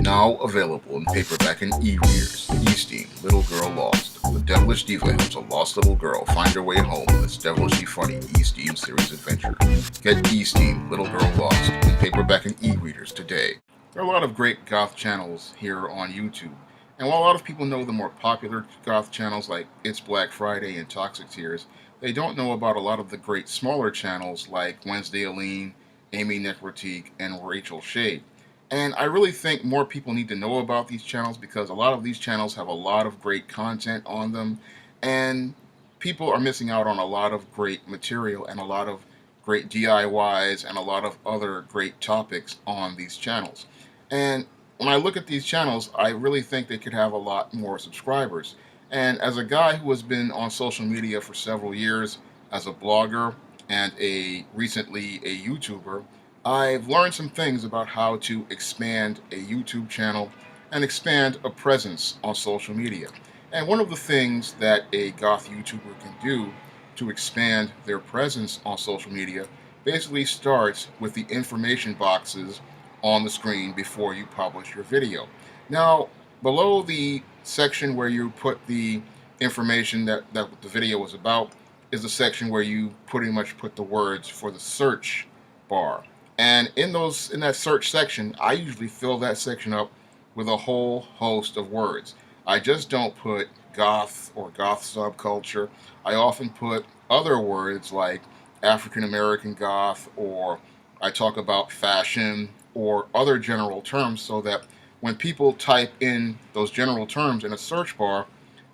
Now available in paperback and e-readers. Easteen, Little Girl Lost. The devilish diva helps a lost little girl find her way home in this devilishly funny Easteen series adventure. Get Easteen, Little Girl Lost in paperback and e-readers today. There are a lot of great goth channels here on YouTube. And while a lot of people know the more popular goth channels like It's Black Friday and Toxic Tears, they don't know about a lot of the great smaller channels like Wednesday Aline, Amy Necrotique, and Rachel Shade. And I really think more people need to know about these channels because a lot of these channels have a lot of great content on them, and people are missing out on a lot of great material and a lot of great DIYs and a lot of other great topics on these channels. And when I look at these channels, I really think they could have a lot more subscribers. And as a guy who has been on social media for several years as a blogger and a recently a YouTuber, I've learned some things about how to expand a YouTube channel and expand a presence on social media. And one of the things that a goth YouTuber can do to expand their presence on social media basically starts with the information boxes on the screen before you publish your video. Now, below the section where you put the information that the video was about is the section where you pretty much put the words for the search bar. And in that search section, I usually fill that section up with a whole host of words. I just don't put goth or goth subculture. I often put other words like African American goth, or I talk about fashion or other general terms so that when people type in those general terms in a search bar,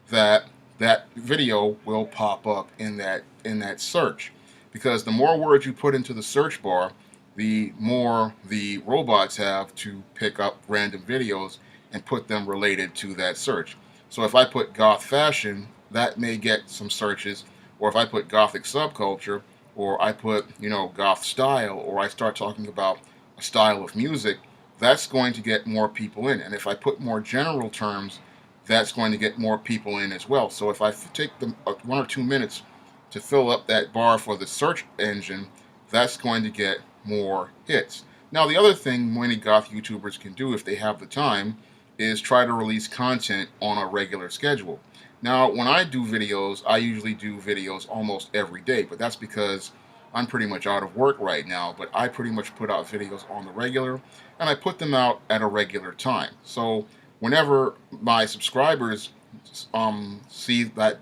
that video will pop up in that search. Because the more words you put into the search bar, the more the robots have to pick up random videos and put them related to that search. So if I put goth fashion, that may get some searches, or if I put gothic subculture, or I put, goth style, or I start talking about a style of music, that's going to get more people in. And if I put more general terms, that's going to get more people in as well. So if I take 1 or 2 minutes to fill up that bar for the search engine, that's going to get more hits. Now, the other thing many goth YouTubers can do if they have the time is try to release content on a regular schedule. Now, when I do videos, I usually do videos almost every day, but that's because I'm pretty much out of work right now, but I pretty much put out videos on the regular, and I put them out at a regular time. So whenever my subscribers see that,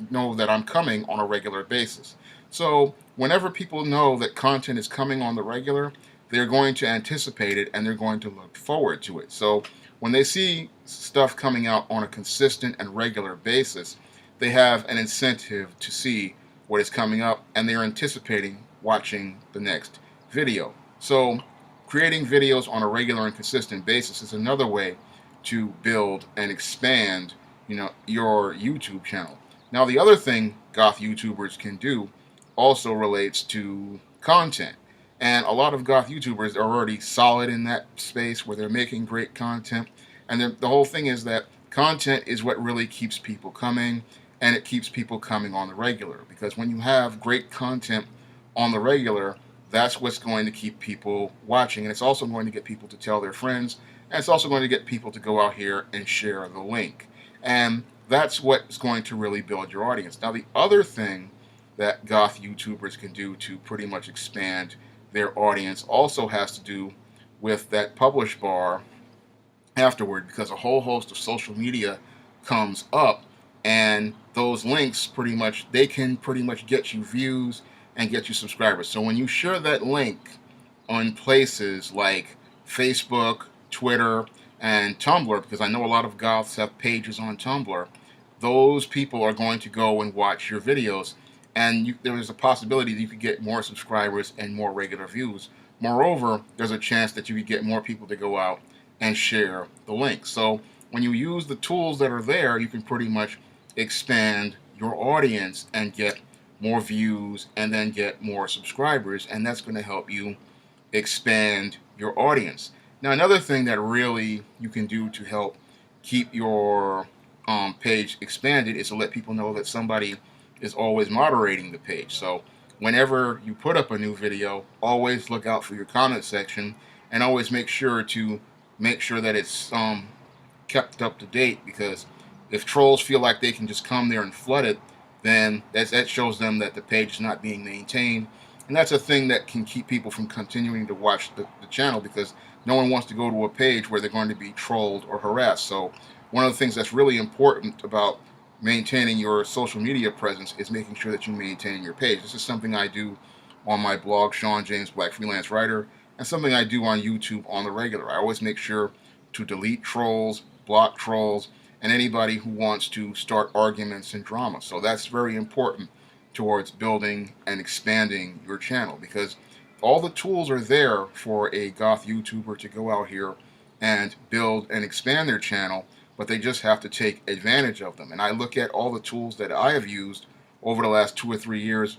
know that I'm coming on a regular basis. So whenever people know that content is coming on the regular, they're going to anticipate it and they're going to look forward to it. So when they see stuff coming out on a consistent and regular basis, they have an incentive to see what is coming up and they're anticipating watching the next video. So creating videos on a regular and consistent basis is another way to build and expand, your YouTube channel. Now, the other thing goth YouTubers can do also relates to content. And a lot of goth YouTubers are already solid in that space where they're making great content. And the whole thing is that content is what really keeps people coming, and it keeps people coming on the regular. Because when you have great content on the regular, that's what's going to keep people watching. And it's also going to get people to tell their friends. And it's also going to get people to go out here and share the link. And that's what's going to really build your audience. Now, the other thing that goth YouTubers can do to pretty much expand their audience also has to do with that publish bar afterward, because a whole host of social media comes up, and those links they can pretty much get you views and get you subscribers. So when you share that link on places like Facebook, Twitter, and Tumblr, because I know a lot of goths have pages on Tumblr, those people are going to go and watch your videos, and there is a possibility that you could get more subscribers and more regular views. Moreover, there's a chance that you could get more people to go out and share the link. So when you use the tools that are there, you can pretty much expand your audience and get more views and then get more subscribers, and that's going to help you expand your audience. Now, another thing that really you can do to help keep your page expanded is to let people know that somebody is always moderating the page. So whenever you put up a new video, always look out for your comment section and always make sure to make sure that it's kept up to date, because if trolls feel like they can just come there and flood it, then that shows them that the page is not being maintained. And that's a thing that can keep people from continuing to watch the channel, because no one wants to go to a page where they're going to be trolled or harassed. So one of the things that's really important about maintaining your social media presence is making sure that you maintain your page. This is something I do on my blog, Shawn James Black Freelance Writer, and something I do on YouTube on the regular. I always make sure to delete trolls, block trolls, and anybody who wants to start arguments and drama. So that's very important towards building and expanding your channel, because all the tools are there for a goth YouTuber to go out here and build and expand their channel, but they just have to take advantage of them. And I look at all the tools that I have used over the last 2 or 3 years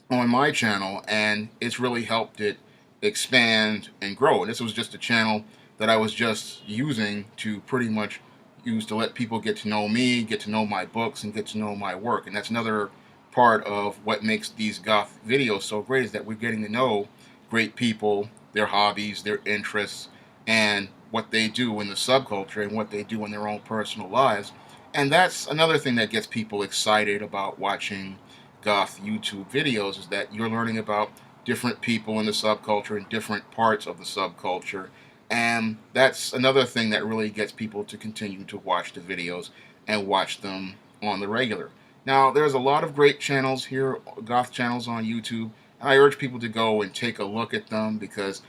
on my channel, and it's really helped it expand and grow. And this was just a channel that I was just using to pretty much use to let people get to know me, get to know my books, and get to know my work. And that's another part of what makes these goth videos so great, is that we're getting to know great people, their hobbies, their interests, and what they do in the subculture and what they do in their own personal lives. And that's another thing that gets people excited about watching goth YouTube videos, is that you're learning about different people in the subculture and different parts of the subculture. And that's another thing that really gets people to continue to watch the videos and watch them on the regular. Now, there's a lot of great channels here, goth channels on YouTube, and I urge people to go and take a look at them, because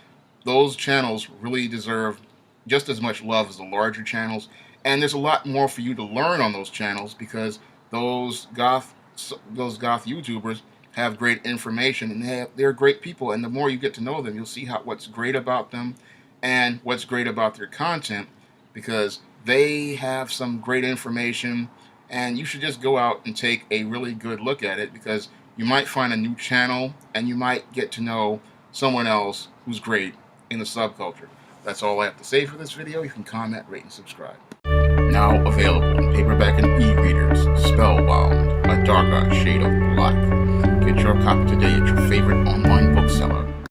those channels really deserve just as much love as the larger channels. And there's a lot more for you to learn on those channels, because those goth YouTubers have great information, and they're great people. And the more you get to know them, you'll see what's great about them and what's great about their content, because they have some great information. And you should just go out and take a really good look at it, because you might find a new channel and you might get to know someone else who's great in the subculture. That's all I have to say for this video. You can comment, rate, and subscribe. Now available in paperback and e-readers, Spellbound, A Darker Shade of Black. Get your copy today at your favorite online bookseller.